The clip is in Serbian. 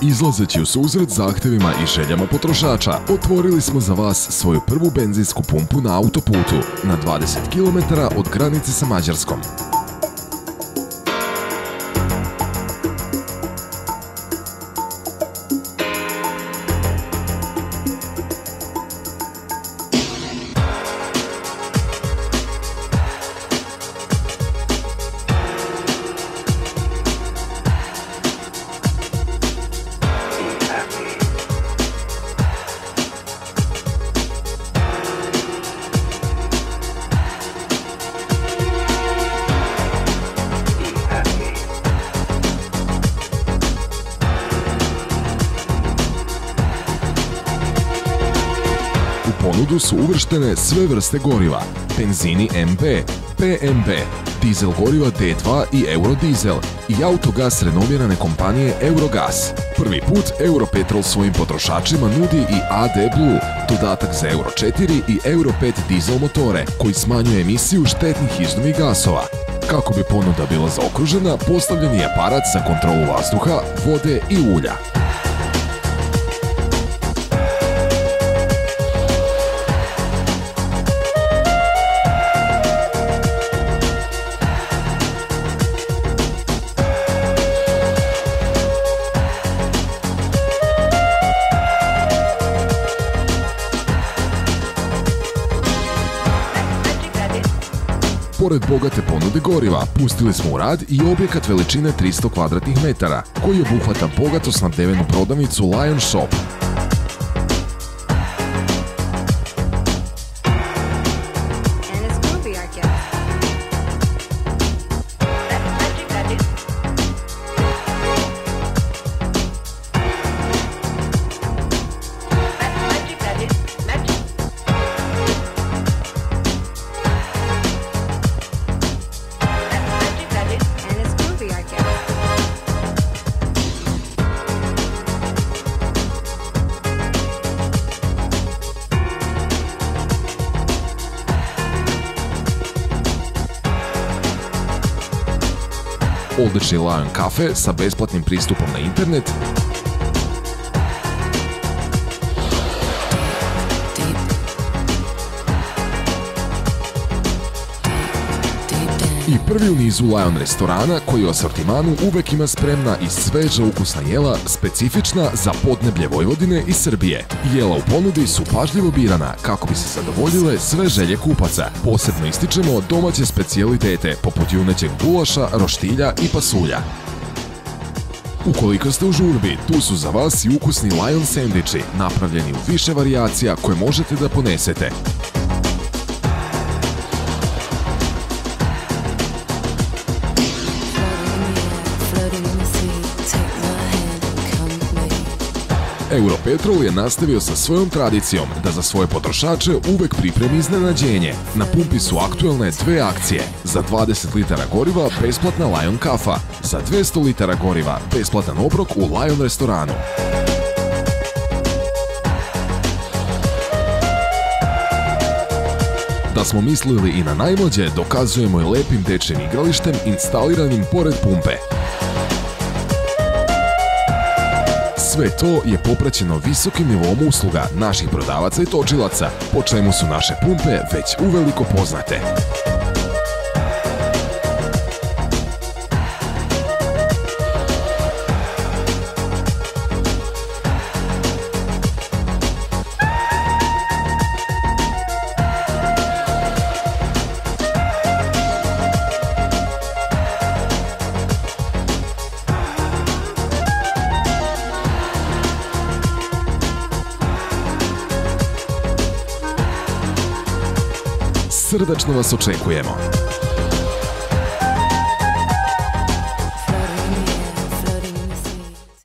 Izlazeći u susret zahtevima i željama potrošača, otvorili smo za vas svoju prvu benzinsku pumpu na autoputu, na 20 km od granice sa Mađarskom. U ponudu su uvrštene sve vrste goriva, benzini MB, PMB, dizel goriva D2 i Eurodizel i autogas renomirane kompanije Eurogas. Prvi put Europetrol svojim potrošačima nudi i AD Blue, dodatak za Euro 4 i Euro 5 dizel motore, koji smanjuje emisiju štetnih izduvnih gasova. Kako bi ponuda bila zaokružena, postavljen je aparat za kontrolu vazduha, vode i ulja. Pored bogate ponude goriva, pustili smo u rad i objekat veličine 300 kvadratnih metara, koji obuhvata bogato snabdevenu prodavnicu Lion Shop. Odlični Lion kafe sa besplatnim pristupom na internet i prvi u nizu Lion restorana koji u asortimanu uvek ima spremna i sveža ukusna jela specifična za podneblje Vojvodine i Srbije. Jela u ponudi su pažljivo birana kako bi se zadovoljile sve želje kupaca. Posebno ističemo domaće specijalitete poput junećeg gulaša, roštilja i pasulja. Ukoliko ste u žurbi, tu su za vas i ukusni Lion sendviči, napravljeni u više varijacija koje možete da ponesete. Europetrol je nastavio sa svojom tradicijom da za svoje potrošače uvek pripremi iznenađenje. Na pumpi su aktuelne dve akcije. Za 20 litara goriva besplatna Lion kafa, za 200 litara goriva besplatan obrok u Lion restoranu. Da smo mislili i na najmlađe, dokazujemo i lepim dečjim igralištem instaliranim pored pumpe. Sve to je popraćeno visokim nivom usluga naših prodavaca i točilaca, po čemu su naše pumpe već uveliko poznate. Srdačno vas očekujemo!